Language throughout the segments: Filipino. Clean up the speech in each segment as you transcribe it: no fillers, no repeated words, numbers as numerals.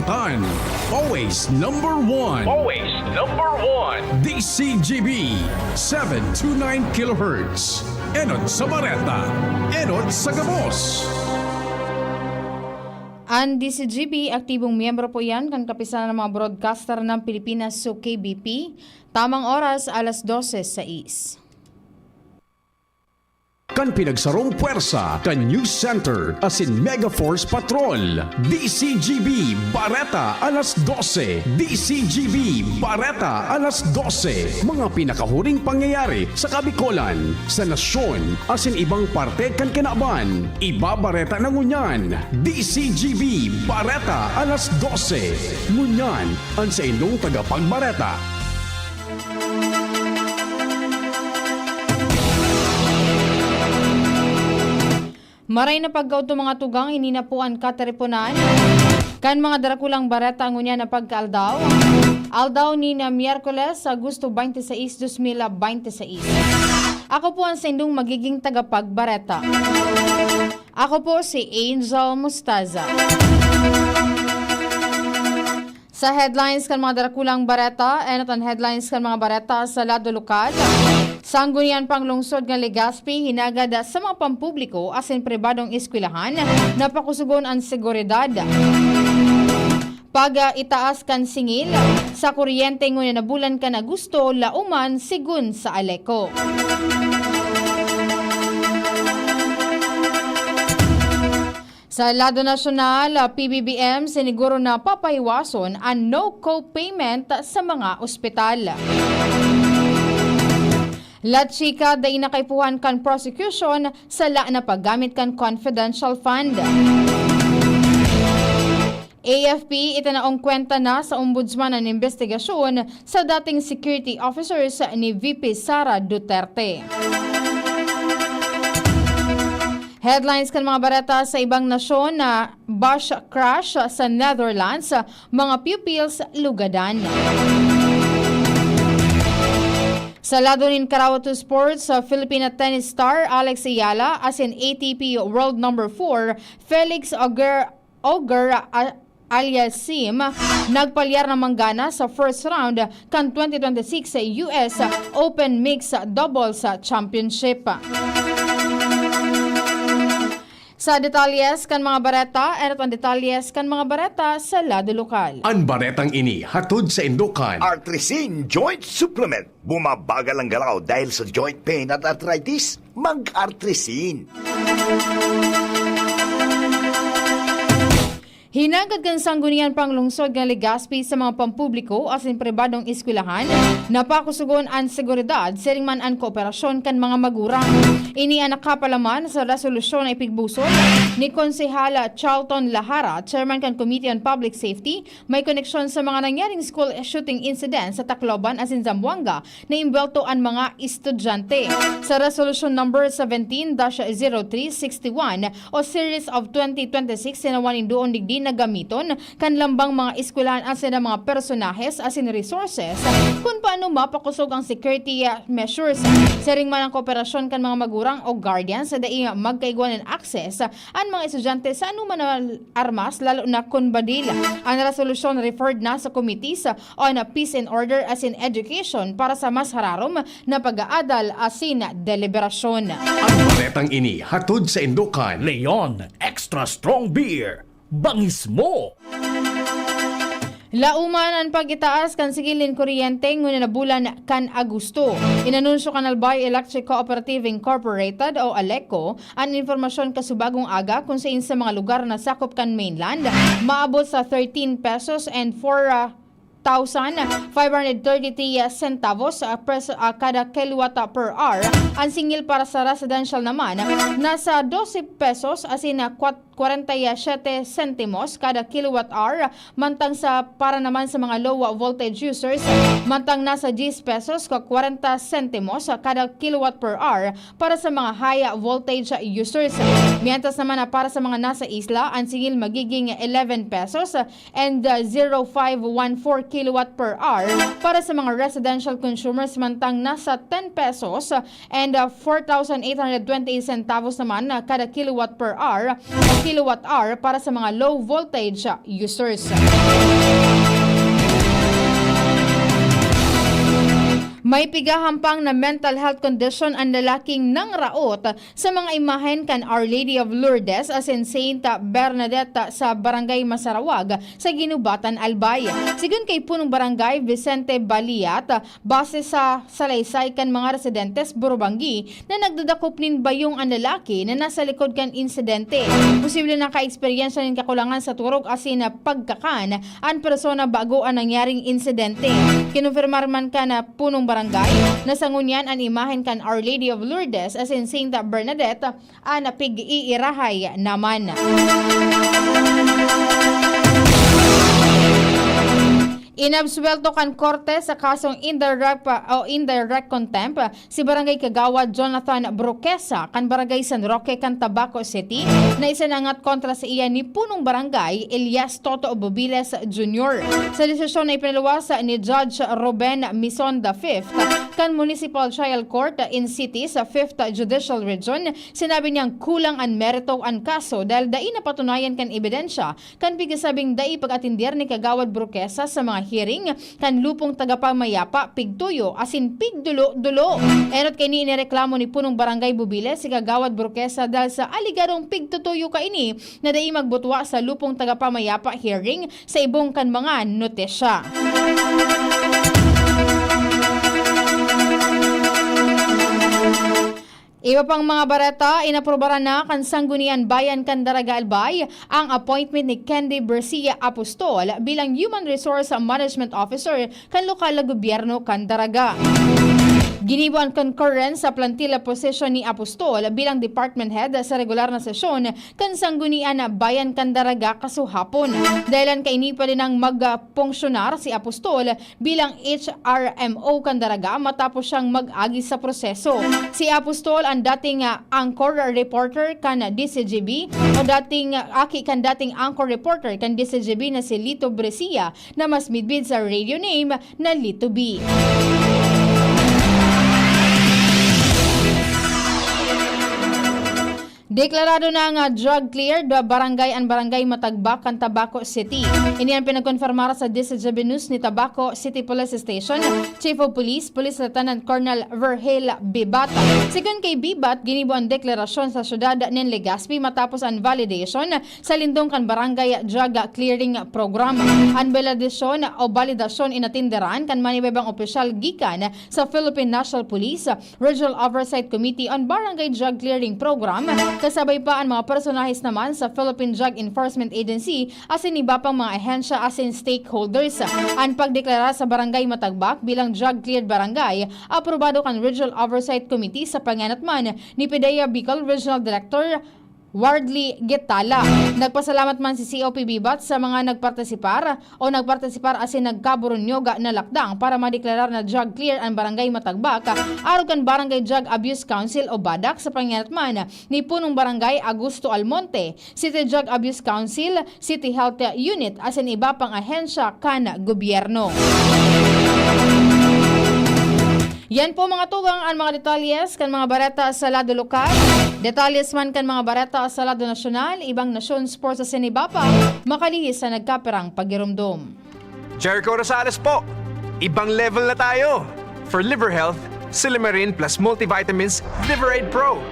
Santan. Always number one. Always number one. DCGB 729 kHz. Enod sa Bareta. Enod sa Gabos. Ang DCGB, aktibong miyembro po yan kan kapisanan ng mga broadcaster ng Pilipinas so KBP. Tamang oras, alas 12:06. Kan pinagsarong puwersa, kan News Center, asin Megaforce Patrol. DCGB Bareta, alas 12. DCGB Bareta, alas 12. Mga pinakahuring pangyayari sa Kabikolan, sa nasyon, asin ibang parte kan kinaban. Iba Bareta na ngunyan. DCGB Bareta, alas 12. Ngunyan, ang sa inyong tagapagbareta. Maray na paggaw to mga tugang, hininapuan kataripunan. Kan mga darakulang bareta ang unya na pagkaaldaw. Aldaw ni na Miyerkules, Agosto 26, 2026. Ako po ang sendong magiging tagapagbareta. Ako po si Angel Mustaza. Sa headlines kan mga darakulang bareta, ang headlines kan mga bareta sa lado lokal. Sanggunian pang lungsod ng Legazpi, hinagad sa mga pampubliko asin pribadong eskwelahan, napakusugon ang seguridad. Pag itaas kan singil, sa kuryente ngunyan na bulan ka na gusto, lauman sigun sa Aleco. Sa lado nasyonal, PBBM siniguro na papahiwason ang no co-payment sa mga ospital. Latsika da inakaipuhan kan prosecution sa la na paggamit kan confidential fund. AFP itanaong kwenta na sa ombudsman ang investigasyon sa dating security officers ni VP Sara Duterte. Headlines kan mga bareta sa ibang nasyon na bus crash sa Netherlands, mga pupils lugadan. Sa lado nin Karawato Sports, Filipina tennis star Alex Ayala asin ATP World number 4 Felix Auger Aliasim nagpalyar na manggana sa first round kan 2026 US Open Mixed Doubles Championship. Sa detalyes kan mga bareta, ang detalyes kan mga bareta sa lado lokal. Ang baretang ini hatod sa Indukan. Artrisin Joint Supplement. Bumabagal ang galaw dahil sa joint pain at arthritis. Mag-Artrisin. Hinagad kan sanggunian pang lungsod ng Legazpi sa mga pampubliko asin pribadong eskwelahan, napakusugon ang seguridad siring man ang kooperasyon kan mga magurang. Ini ang nakapalaman sa resolusyon na ipigbusod ni Konsehala Charlton Lahara, Chairman kan Committee on Public Safety, may koneksyon sa mga nangyaring school shooting incident sa Tacloban asin Zamboanga na imbelto ang mga estudyante. Sa resolution number 17-0361 o series of 2026 sinawanin doon digdi na gamiton kan lambang mga eskwelahan asin ang mga personahes asin resources kung paano mapakusog ang security measures sering man ang kooperasyon kan mga magurang o guardians sa dai magkaigwan ng access ang mga estudyante sa anuman na armas lalo na kun badil. Ang resolusyon referred na sa committees on peace and order asin education para sa mas hararom na pag-aadal asin deliberasyon. Ang baretang ini hatod sa Indukan. Leon Extra Strong Beer. Bangis mo! Lauman ang pag-itaas kan sigilin kuryente ngunit na bulan kan Agosto. Inanunsyo kan Albay Electric Cooperative Incorporated o ALECO ang informasyon kasubagong aga kung saan sa mga lugar na sakop kan mainland maabot sa 13 pesos and 4,530 centavos kada kilowatt per hour. Ang singil para sa residential naman nasa 12 pesos asin 47 centimos kada kilowatt hour, mantang sa para naman sa mga low voltage users mantang nasa 10 pesos ka 40 centimos kada kilowatt per hour para sa mga high voltage users. Mientras naman na para sa mga nasa isla, ang singil magiging 11 pesos and 0.514 kilowatt per hour para sa mga residential consumers, mantang nasa 10 pesos and and 4,828 centavos naman kada kilowatt per hour o kilowatt hour para sa mga low voltage users. May pigahampang na mental health condition ang lalaking nangraot sa mga imahen kan Our Lady of Lourdes as in Saint Bernadette sa Barangay Masarawag sa Ginubatan, Albay. Sigun kay punong barangay Vicente Baliat, base sa salaysay kan mga residentes Burubanggi na nagdadakop nin bayong ang lalaki na nasa likod kan insidente. Posible na ka-eksperyensya nin kakulangan sa turog asin na pagkakan ang persona bago ang nangyaring insidente. Kinonfirmar man ka na punong barangay na sangunyan ang imahen kan Our Lady of Lourdes as in Saint Bernadette ang pig-iirahay naman. Inabsuelto kan korte sa kasong indirect contempt si Barangay Kagawad Jonathan Broquesa kan Barangay San Roque kan Tabaco City na isinangat kontra sa iya ni punong barangay Elias Toto Bobiles Jr. Sa desisyon na ipinaluwas ni Judge Ruben Mison V kan Municipal Trial Court in City sa 5th Judicial Region, sinabi niyang kulang ang merito ang kaso dahil dai napatunayan kan ebidensya kan pigasabing dai pag-atindir ni Kagawad Broquesa sa mga hearing kan lupong tagapamayapa pigtuyo asin pigdulo-dulo. Enot kay ni inireklamo ni punong barangay Bubiles si Kagawad Broquesa dahil sa aligarong pigtutuyo kaini na dai magbutwa sa lupong tagapamayapa hearing sa ibong kan mga notesya. Iba pang mga bareta, inaprobaran na kan Sangguniang Bayan Candaraga Albay ang appointment ni Candy Bercia Apostol bilang Human Resource Management Officer kan lokal na gobyerno Candaraga. Ginibo ang concurrence sa plantilla position ni Apostol bilang department head sa regular na sesyon kan Sangguniang Bayan Candaraga kasuhapon. Dahilan kay inipa din ang magpungsyonar si Apostol bilang HRMO Candaraga matapos siyang mag-agi sa proseso. Si Apostol ang dating anchor reporter kan DCGB o dating anchor reporter kan DCGB na si Lito Brescia na mas midbid sa radio name na Lito B. Deklarado na nga drug cleared barangay Matagbak kan Tabaco City. Ini ang pinagkonfirmar sa DCGB News ni Tabaco City Police Station Chief of Police, Police Lieutenant Colonel Verhel Bibat. Sigun kay Bibat, ginibo ang deklarasyon sa syudad ng Legazpi matapos ang validation sa lindong kan barangay drug clearing program. Ang validasyon inatinderan kan manibebang opisyal gikan sa Philippine National Police Regional Oversight Committee on Barangay Drug Clearing Program. Kasabay pa ang mga personahes naman sa Philippine Drug Enforcement Agency asin iba pang mga ahensya asin stakeholders. Ang pagdeklara sa Barangay Matagbak bilang drug-cleared barangay, aprobado kan Regional Oversight Committee sa panganatman ni PDEA Bicol Regional Director Wardley Gitala. Nagpasalamat man si COP Bibat sa mga nagpartisipar asin nagkaburunyoga na lakdang para madeklarar na drug clear ang Barangay Matagbak araw kan Barangay Drug Abuse Council o BADAC sa pangyayatman ni punong Barangay Augusto Almonte, City Drug Abuse Council, City Health Unit asin iba pang ahensya kan gobyerno. Yan po mga tugang ang mga detalyes kan mga bareta sa lado lokal. Detalyes man kan mga bareta sa lado nasyonal, ibang nasyon sports sa Sinibapa, makalihis sa nagkaperang pagirumdom. Jericho Rosales po, ibang level na tayo. For liver health, Silimarin plus multivitamins Liveraid Pro.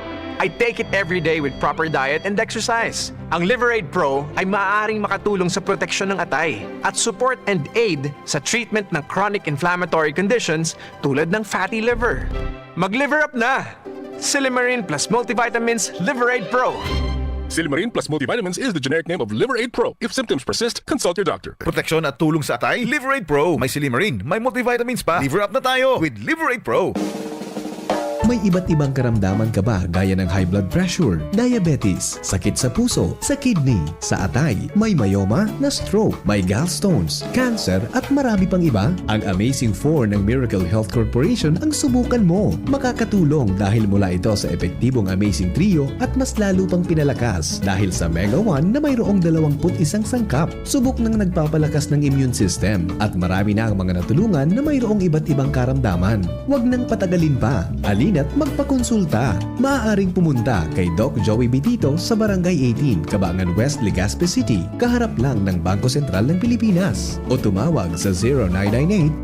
I take it every day with proper diet and exercise. Ang Liveraid Pro ay maaaring makatulong sa proteksyon ng atay at support and aid sa treatment ng chronic inflammatory conditions tulad ng fatty liver. Mag-liver up na! Silimarin plus multivitamins Liveraid Pro. Silimarin plus multivitamins is the generic name of Liveraid Pro. If symptoms persist, consult your doctor. Proteksyon at tulong sa atay, Liveraid Pro. May Silimarin, may multivitamins pa. Liver up na tayo with Liveraid Pro. May iba't ibang karamdaman ka ba gaya ng high blood pressure, diabetes, sakit sa puso, sa kidney, sa atay, may myoma na stroke, may gallstones, cancer at marami pang iba? Ang Amazing 4 ng Miracle Health Corporation ang subukan mo. Makakatulong dahil mula ito sa epektibong Amazing Trio at mas lalo pang pinalakas dahil sa Mega 1 na mayroong 21 sangkap. Subok ng nagpapalakas ng immune system at marami na ang mga natulungan na mayroong iba't ibang karamdaman. Huwag nang patagalin pa. Alina at magpakonsulta. Maaaring pumunta kay Doc Joey Bitito sa Barangay 18, Cabangan West, Legazpi City, kaharap lang ng Bangko Sentral ng Pilipinas. O tumawag sa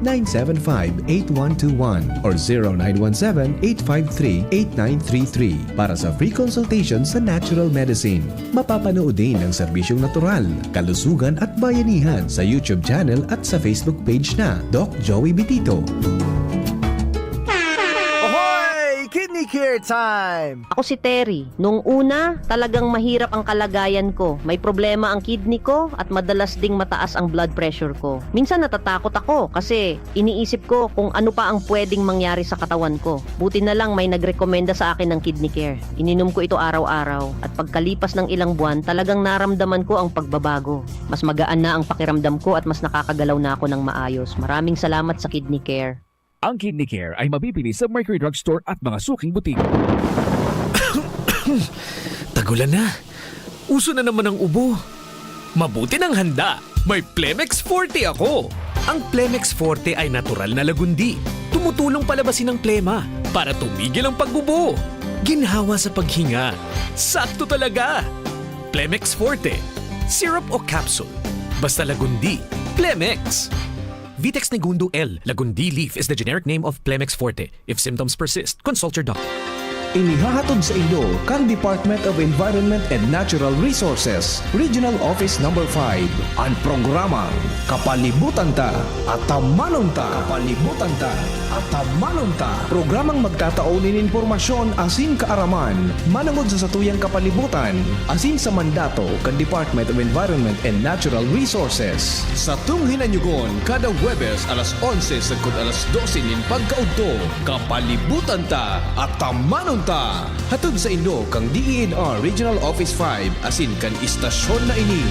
0998-975-8121 or 0917-853-8933 para sa free consultation sa natural medicine. Mapapanood din ang serbisyong natural, kalusugan at bayanihan sa YouTube channel at sa Facebook page na Doc Joey Bitito. Ahoy! Kidney Care time! Ako si Terry. Nung una, talagang mahirap ang kalagayan ko. May problema ang kidney ko at madalas ding mataas ang blood pressure ko. Minsan natatakot ako kasi iniisip ko kung ano pa ang pwedeng mangyari sa katawan ko. Buti na lang may nagrekomenda sa akin ng Kidney Care. Ininom ko ito araw-araw at pagkalipas ng ilang buwan, talagang naramdaman ko ang pagbabago. Mas magaan na ang pakiramdam ko at mas nakakagalaw na ako ng maayos. Maraming salamat sa Kidney Care. Ang Kidney Care ay mabibili sa Mercury Drugstore at mga suking butik. Tagulan na. Uso na naman ang ubo. Mabuti ng handa. May Plemex Forte ako. Ang Plemex Forte ay natural na lagundi. Tumutulong palabasin ang plema para tumigil ang pagbubo. Ginhawa sa paghinga. Sakto talaga. Plemex Forte. Syrup o capsule. Basta lagundi. Plemex. Vitex Negundo L. Lagundi Leaf is the generic name of Plemex Forte. If symptoms persist, consult your doctor. Inihahatod sa inyo kang Department of Environment and Natural Resources, Regional Office No. 5, ang programang Kapalibutan Ta at Tamanon Ta. Kapalibutan Ta at Tamanon Ta. Programang magtataunin informasyon asin kaaraman, manangod sa satuyang kapalibutan, asin sa mandato kan Department of Environment and Natural Resources. Sa tunghinanyugon, kada Huwebes alas 11 sagkod alas 12 nin pagkaudto, Kapalibutan Ta at Tamanon Ta. Hatod sa inyo kang DENR Regional Office 5 asin kan istasyon na ini.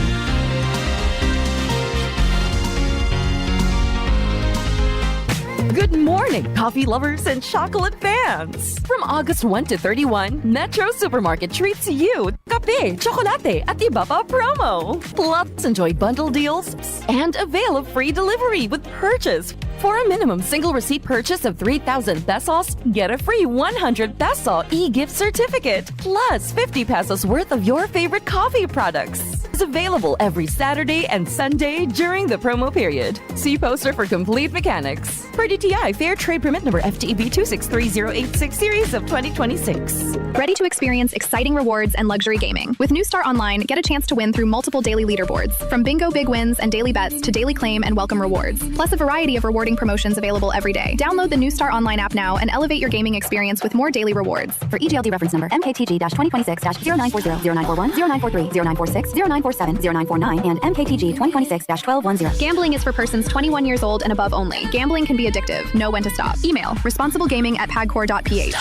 Good morning, coffee lovers and chocolate fans! From August 1 to 31, Metro Supermarket treats you kape, chocolate, at iba pa promo. Plus, enjoy bundle deals and avail of free delivery with purchase. For a minimum single receipt purchase of 3,000 pesos, get a free 100 peso e-gift certificate, plus 50 pesos worth of your favorite coffee products. It's available every Saturday and Sunday during the promo period. See poster for complete mechanics. Per DTI Fair Trade Permit number FTEB 263086 series of 2026. Ready to experience exciting rewards and luxury gaming? With New Star Online, get a chance to win through multiple daily leaderboards, from bingo big wins and daily bets to daily claim and welcome rewards, plus a variety of rewarding promotions available every day. Download the New Star Online app now and elevate your gaming experience with more daily rewards. For EGLD reference number MKTG-2026-0940, 0941, 0943, 0946, 0947, 0949, and MKTG 2026-1210. Gambling is for persons 21 years old and above only. Gambling can be addictive. Know when to stop. Email responsiblegaming@pagcor.ph.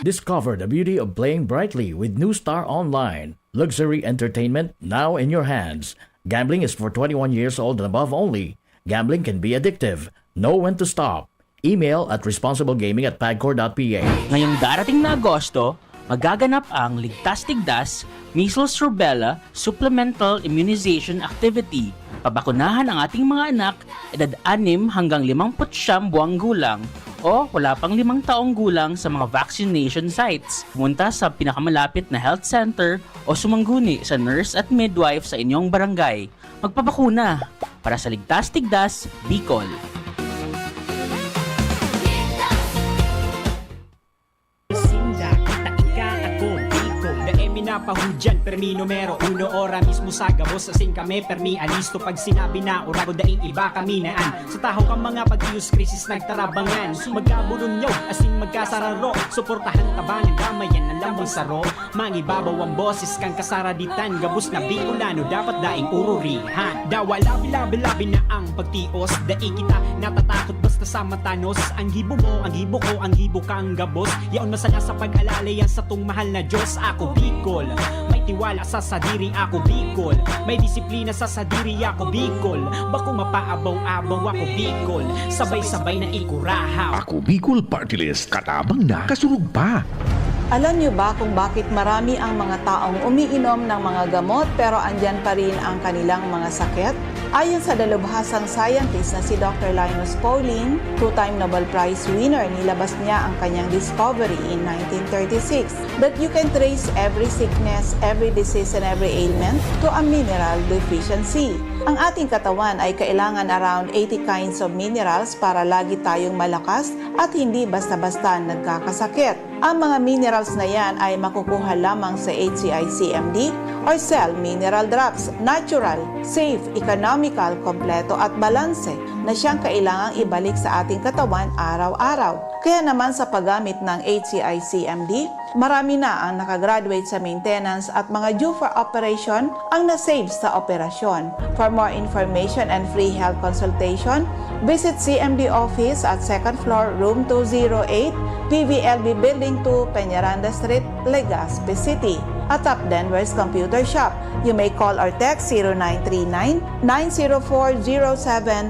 Discover the beauty of playing brightly with New Star Online. Luxury entertainment now in your hands. Gambling is for 21 years old and above only. Gambling can be addictive. Know when to stop. Email at responsiblegaming@pagcor.ph. Ngayong darating na Agosto, magaganap ang Ligtas Tigdas Measles Rubella Supplemental Immunization Activity. Pabakunahan ang ating mga anak edad 6 hanggang 59 buwang gulang o wala pang 5 taong gulang sa mga vaccination sites. Pumunta sa pinakamalapit na health center o sumangguni sa nurse at midwife sa inyong barangay. Magpabakuna para sa Ligtas Tigdas, Bicol. Napahudyan, permi numero uno, ora mismo sa gabos asin kami, permi alisto pag sinabi na urago daing iba kami naan. Sa taho kang mga pag-ius krisis nagtarabangan, magkabulon nyo asin magkasararo, suportahan tabangan, damayan ng lambang saro, mangibabaw ang boses kang kasaraditan, gabos na Bicolano dapat daing ururihan. Dawa labi-labi na ang pagtios, daing kita natatakot basta sa matanos, ang hibo mo, ang hibo ko, ang hibo kang gabos, yaon masala sa pag-alala yan sa tung mahal na Diyos. Ako Bicol, may tiwala sa sadiri ako Bicol, may disiplina sa sadiri ako Bicol, bako mapaabaw-abaw ako Bicol, sabay-sabay na ikurahaw. Ako Bicol Party List, katabang na, kasurug pa. Alam niyo ba kung bakit marami ang mga taong umiinom ng mga gamot pero andyan pa rin ang kanilang mga sakit? Ayon sa dalubhasang scientist na si Dr. Linus Pauling, two-time Nobel Prize winner, nilabas niya ang kanyang discovery in 1936 that you can trace every sickness, every disease, and every ailment to a mineral deficiency. Ang ating katawan ay kailangan around 80 kinds of minerals para lagi tayong malakas at hindi basta-basta nagkakasakit. Ang mga minerals na yan ay makukuha lamang sa HCI-CMD or Cell Mineral Drops, natural, safe, economical, kompleto at balanse na siyang kailangang ibalik sa ating katawan araw-araw. Kaya naman sa paggamit ng HCI-CMD, marami na ang nakagraduate sa maintenance at mga due for operation ang nasave sa operasyon. For more information and free health consultation, visit CMD office at 2nd floor, room 208, PVLB Building 2, Peñaranda Street, Legazpi City. At Top Denver's Computer Shop. You may call or text 0939-904-0717.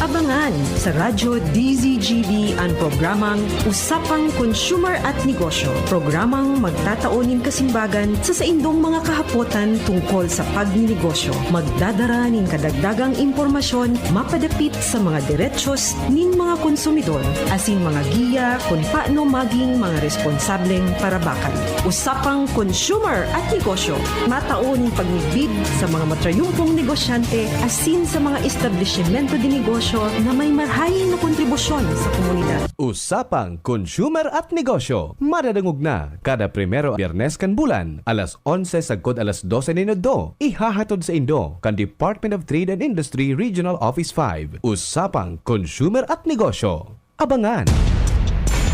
Abangan sa Radyo DZGB ang programang Usapang Consumer at Negosyo. Programang magtataunin kasimbagan sa saindong mga kahapotan tungkol sa pagninegosyo. Magdadara nin kadagdagang impormasyon mapadapit sa mga diretsyon nin mga konsumidor asin mga giya kung paano maging mga responsableng parabakan. Usapang Consumer at Negosyo. Mataon pagnibid sa mga matrayumpong negosyante asin sa mga establishmento de negosyo na may marhayin na kontribusyon sa komunidad. Usapang Consumer at Negosyo. Madadangog na kada primero Biyernes kan bulan, alas 11 sagkod alas 12 ninodo. Ihahatod sa Indo kan Department of Trade and Industry Regional Office 5. Usapang Consumer at Negosyo. Abangan!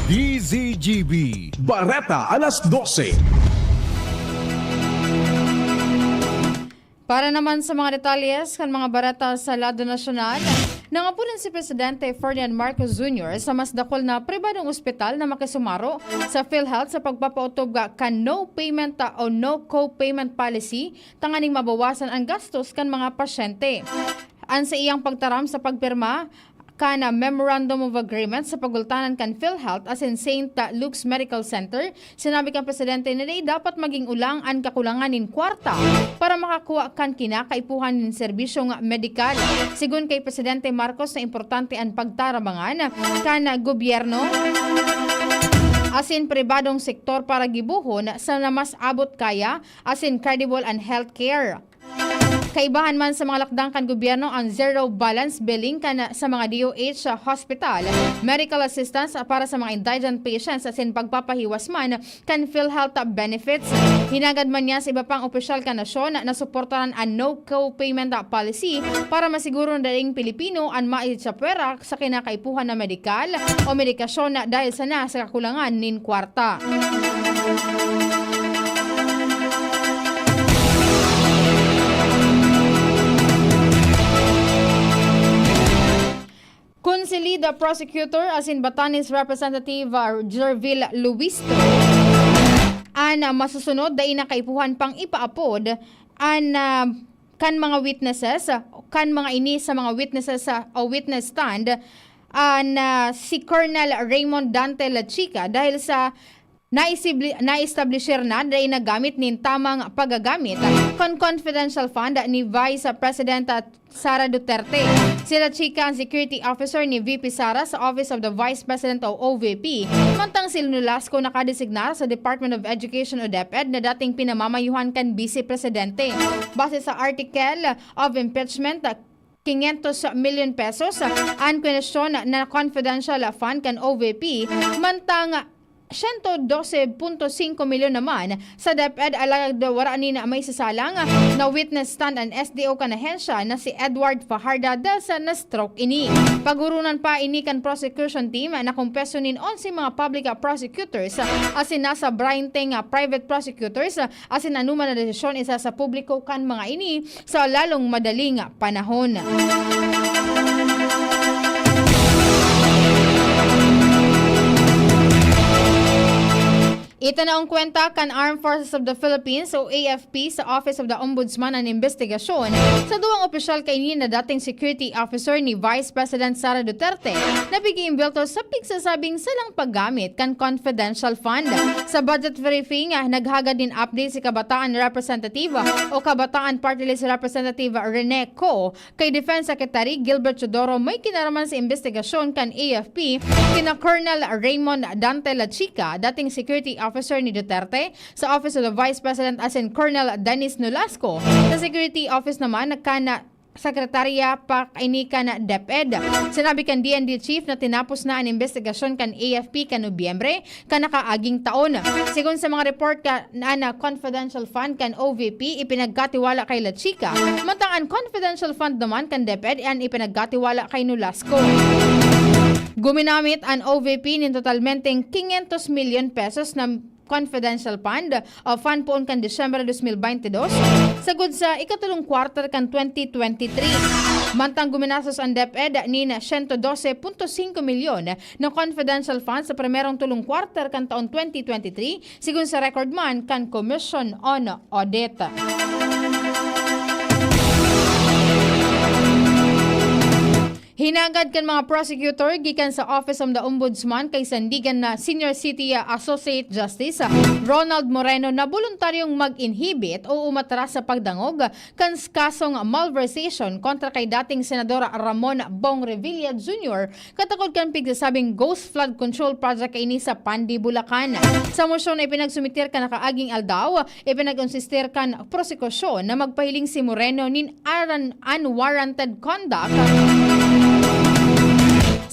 DZGB Bareta alas 12. Para naman sa mga detalyes kan mga barata sa lado nasyonal, nangapunan si Presidente Ferdinand Marcos Jr. sa mas dakol na pribadong ospital na makisumaro sa PhilHealth sa pagpapautob kan no payment o no co-payment policy tanganing mabawasan ang gastos kan mga pasyente. An sa iyang pagtaram sa pagpirma kana Memorandum of Agreement sa pagultanan kan PhilHealth as in St. Luke's Medical Center, sinabi kan Presidente na dapat maging ulang ang kakulangan nin kwarta para makakuha kan kinakaipuhan nin serbisyong medikal. Sigun kay Presidente Marcos na importante ang pagtarabangan kana gobyerno asin pribadong sektor para gibuhon sa na mas abot kaya asin credible and healthcare. Kaibahan man sa mga lakdang kan gobyerno ang zero balance billing kan sa mga DOH hospital, medical assistance para sa mga indigent patients asin pagpapahiwas man kan PhilHealth benefits. Hinagad man niya sa iba pang opisyal kan nasyon na suportahan ang no co-payment policy para masiguro na daing Pilipino ang maitsapwera sa kinakaipuhan na medikal o medikasyon na dahil sa kakulangan nin kwarta. Consilida Prosecutor asin Batanes Representative Jervil Luisto an masusunod dahil na kaipuhan pang ipaapod an kan mga witnesses kan mga ini sa mga witnesses o witness stand an si Colonel Raymond Dante Lachica dahil sa na-establisher na dahil nagamit nin tamang paggagamit kon confidential fund ni Vice President Sara Duterte. Sila Chica ang security officer ni VP Sara sa Office of the Vice President o OVP. Mantang si Nolasco nakadesignar sa Department of Education o DepEd na dating pinamamayuhan kan Vice Presidente. Base sa article of impeachment, 500 million pesos ang kwenesyon na confidential fund kan OVP, mantang 112.5 milyon naman sa DepEd alagad warani na may sasalang na witness stand ang SDO kanahensya na si Edward Fajarda dahil sa na-stroke ini. Pagurunan pa ini kan prosecution team na kumpeso nin 11 mga public prosecutors asin nasa brainteng private prosecutors asin anuman na desisyon isa sa publiko kan mga ini sa lalong madaling panahon. Itanaong kwenta kan Armed Forces of the Philippines o AFP sa Office of the Ombudsman ang investigasyon sa duwang opisyal kainin na dating security officer ni Vice President Sara Duterte na bigi-imbelto sa pigsasabing salang paggamit kan confidential fund. Sa budget briefing, naghagad din update si Kabataan Representative o Kabataan Party List Representative Rene Co kay Defense Secretary Gilbert Chodoro may kinaraman sa investigasyon kan AFP kina Colonel Raymond Dante Lachica, dating security officer ni Duterte, sa Office of the Vice President asin Colonel Dennis Nolasco. Sa Security Office naman, nagkana Sekretarya Pakainika na DepEd. Sinabi kan DND Chief na tinapos na ang investigasyon kan AFP kan Nobyembre kan nakaaging taon. Sigon sa mga report na confidential fund kan OVP ipinagkatiwala kay Lachica, matang ang confidential fund naman kan DepEd ang ipinagkatiwala kay Nolasco. Guminamit ang OVP ng totalmenteng 500 million pesos na confidential fund o fund poon kan December 2022 sagud sa ikatulong quarter kan 2023. Mantang guminasos ang DepEd ni 112.5 milyon na confidential funds sa primerong tulong quarter kan taon 2023 sigun sa record man kan Commission on Audit. Hinagad kan mga prosecutor gikan sa Office of the Ombudsman kay sandigan na Senior City Associate Justice Ronald Moreno na voluntaryong mag-inhibit o umatras sa pagdangog kan kasong malversation kontra kay dating Senadora Ramon Bong Revilla Jr. katakod kan pigsasabing Ghost Flood Control Project kay ini sa Pandi, Bulacan. Sa mosyon na ipinagsumitir kan nakaaging aldaw, ipinag-insistir kan prosekusyon na magpahiling si Moreno nin unwarranted conduct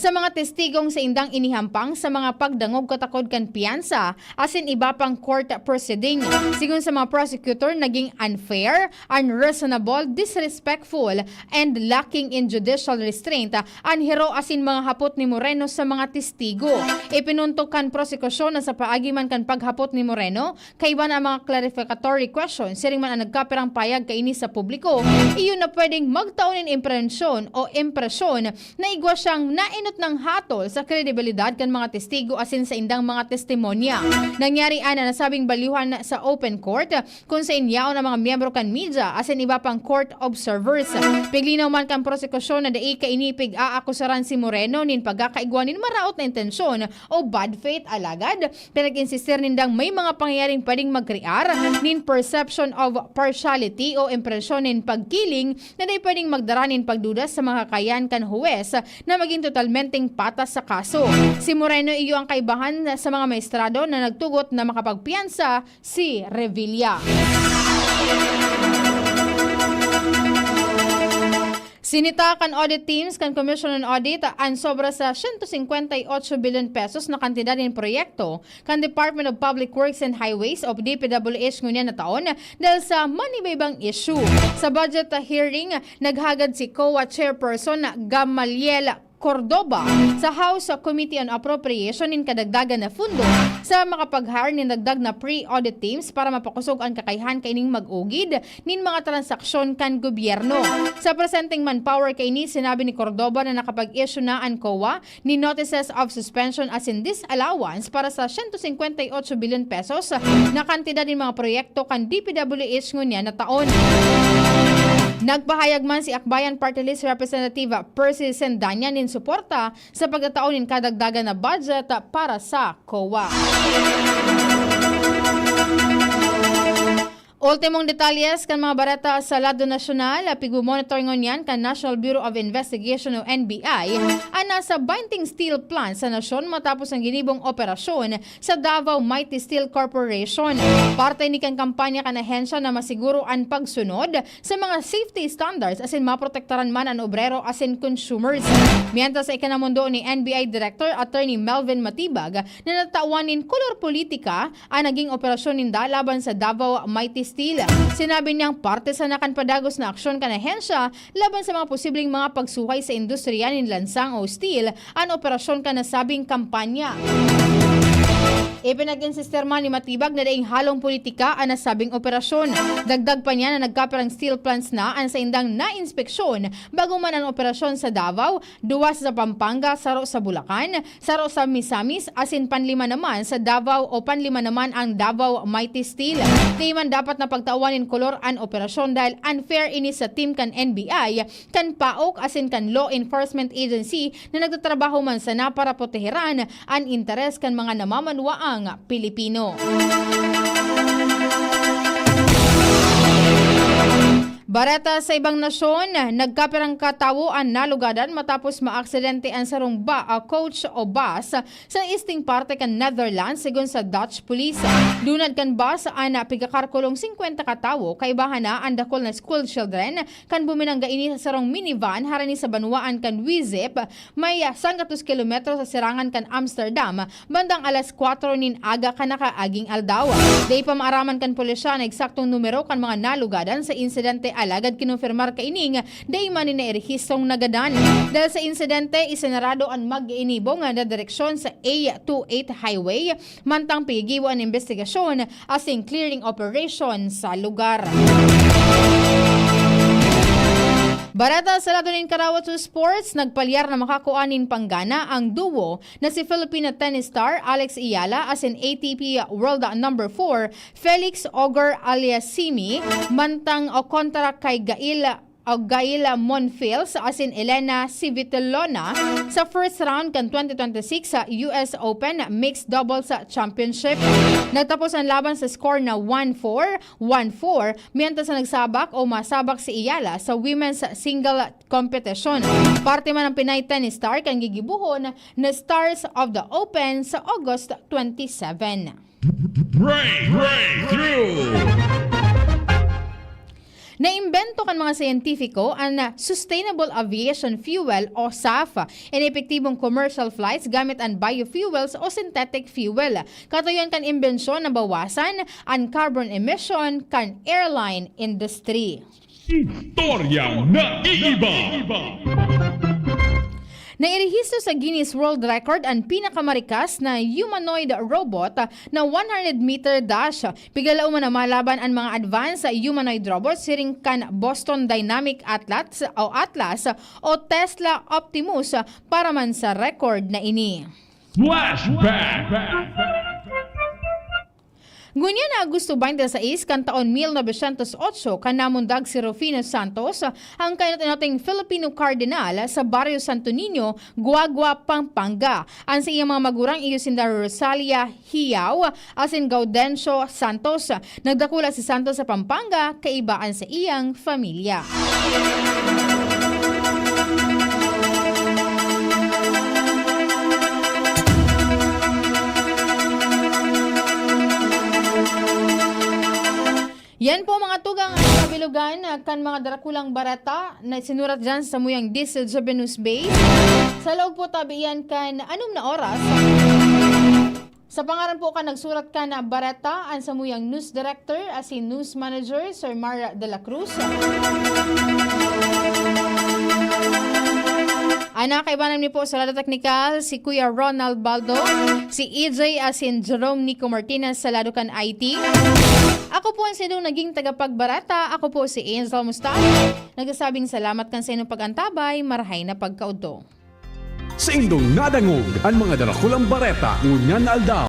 sa mga testigong sa indang inihampang sa mga pagdangog katakod kan piyansa asin iba pang court proceeding. Sigun sa mga prosecutor, naging unfair, unreasonable, disrespectful, and lacking in judicial restraint ang hero asin mga hapot ni Moreno sa mga testigo. Ipinuntok kan prosekusyon na sa paagi man kan paghapot ni Moreno kayban ang mga clarificatory questions siring man ang nagkapirang payag kaini sa publiko, iyon na pwedeng magtaunin impresyon o impresyon na igwa siyang nainot ng hatol sa kredibilidad kan mga testigo asin sa indang mga testimonya. Nangyari na nasabing baliwan sa open court kung sa inyaw ng mga miyembro kan media asin iba pang court observers. Piglinaw man kan prosekusyon na dai kainipig aakusaran si Moreno nin pagkakaigwa nin maraot na intensyon o bad faith alagad. Pinag-insistir nindang may mga pangyayaring pwedeng magkrear nin perception of partiality o impresyon nin pagkiling na dai pwedeng magdara nin pagduda sa mga kakayan kan huwes na maging totalmente patas sa kaso. Si Moreno iyo ang kaibahan sa mga maestrado na nagtugot na makapagpiyansa si Revilla. Sinita kan audit teams kan Commission on Audit ang sobra sa 158 billion pesos na kantidad ng proyekto kan Department of Public Works and Highways o DPWH ngunya na taon dahil sa manibaybang issue. Sa budget hearing, naghagad si COA Chairperson Gamaliel Cordoba sa House Committee on Appropriation in kadagdagan na fundo sa makapag-hire nin dagdag na pre-audit teams para mapakusog ang kakayahan kaining mag-ugid nin mga transaksyon kan gobyerno. Sa presenting manpower kaini, sinabi ni Cordoba na nakapag-issue na ang COA ni notices of suspension as in disallowance para sa 158 billion pesos na kantidad ng mga proyekto kan DPWH ngunya na taon. Nagpahayag man si Akbayan Party List Representative Percy Sendanya nin suporta sa pagkataon nin kadagdagan na budget para sa COA. Ultimong detalyes kan mga barata sa lado nasyonal, pigmonitor ngonyan kan National Bureau of Investigation o NBI ang nasa binding steel plant sa nasyon matapos ang ginibong operasyon sa Davao Mighty Steel Corporation. Parte ni kan kampanya kan ahensya na masiguro ang pagsunod sa mga safety standards asin maprotektaran man ang obrero asin consumers. Mientras sa ikanamundo ni NBI Director Attorney Melvin Matibag na natawanin kolor politika ang naging operasyon ninda laban sa Davao Mighty Steel. Sinabi niyang parte sa nakanpadagos na aksyon kan ahensya laban sa mga posibleng mga pagsuhay sa industriya nin lansang o steel ang operasyon kan nasabing kampanya. Ipinag-insister man ni Matibag na daing halong politika ang nasabing operasyon. Dagdag pa niya na nagkaperang steel plants na ang sa indang na-inspeksyon bago man ang operasyon sa Davao, duwas sa Pampanga, saro sa Bulacan, saro sa Misamis, asin panlima naman sa Davao o panlima naman ang Davao Mighty Steel. Di man dapat na pagtaawanin kolor ang operasyon dahil unfair ini sa team kan NBI, kan PAOK asin kan Law Enforcement Agency na nagtatrabaho man sana para proteheran ang interes kan mga namamanwaang Pilipino. Bareta sa ibang nasyon, nagkaperang katawo ang nalugadan matapos maaksidente ang sarong coach o bus sa eastern parte kan Netherlands sigon sa Dutch police. Lunad kan bus ang pigakarkulong 50 katawo kay bahana ang dakol na school children kan buminangga ini sa sarong minivan harani sa banwaan kan Wizip may 100 kilometro sa sirangan kan Amsterdam bandang alas 4 nin aga kan nakaaging aldaw. Day pa maaraman kan pulisya na eksaktong numero kan mga nalugadan sa insidente alagad kinonfirmar kaining day man ni nairehistong nagadan. Dahil sa insidente, isenarado ang mag-inibong na direksyon sa A28 highway, mantang pigiwa ang investigasyon asing clearing operation sa lugar. Barata sa lado ng Karawat Sports, nagpalyar na makakuanin panggana ang duo na si Filipino tennis star Alex Iyala as in ATP World number 4 Felix Auger-Aliassime mantang o kontra kay Gaila Monfils as in Elena Civitelona sa first round kan 2026 sa US Open Mixed Doubles Championship. Nagtapos ang laban sa score na 1-4, 1-4 mientras na nagsabak o masabak si Iyala sa women's single competition. Parte man ang Pinay tennis star kan gigibuhon na Stars of the Open sa August 27. Breakthrough! Naimbento kan mga siyentipiko ang Sustainable Aviation Fuel o SAF in epektibong commercial flights gamit ang biofuels o synthetic fuel. Katuyon kan imbensyon na bawasan ang carbon emission kan airline industry. Istoryang naiiba! Nairehistro sa Guinness World Record ang pinakamarikas na humanoid robot na 100-meter dash. Pigala na malaban ang mga advanced humanoid robots siring kan Boston Dynamic Atlas o Tesla Optimus para man sa record na ini. Flashback! Ngunya na Agosto 26 kan taon 1908 kan namundag si Rufino Santos ang kainating Filipino Cardinal sa Barrio Santo Niño, Guagua, Pampanga. Ang sa iyang mga magurang iyo sinda Rosalia Hiao asin Gaudencio Santos. Nagdakula si Santos sa Pampanga kaibaan sa iyang familia. Yan po mga tugang kabilugan kan mga darakulang barata na sinurat dyan sa muyang Diesel Jovenus Bay. Sa loob po tabiyan kan anong na oras. Sa pangaran po kan nagsurat ka na barata ang sa muyang news director as in news manager Sir Mara de la Cruz. Anak, kaibanan niyo po sa Lado Technical, si Kuya Ronald Baldo, si EJ as in Jerome Nico Martinez sa Lado kan IT. Ako po ang sinong naging tagapagbarata. Ako po si Angel Mustang. Nagsasabing salamat kan sa inyong pagantabay, marahay na pagkauto. Sa indong nadangog ang mga darakulang bareta ngunyan na aldaw.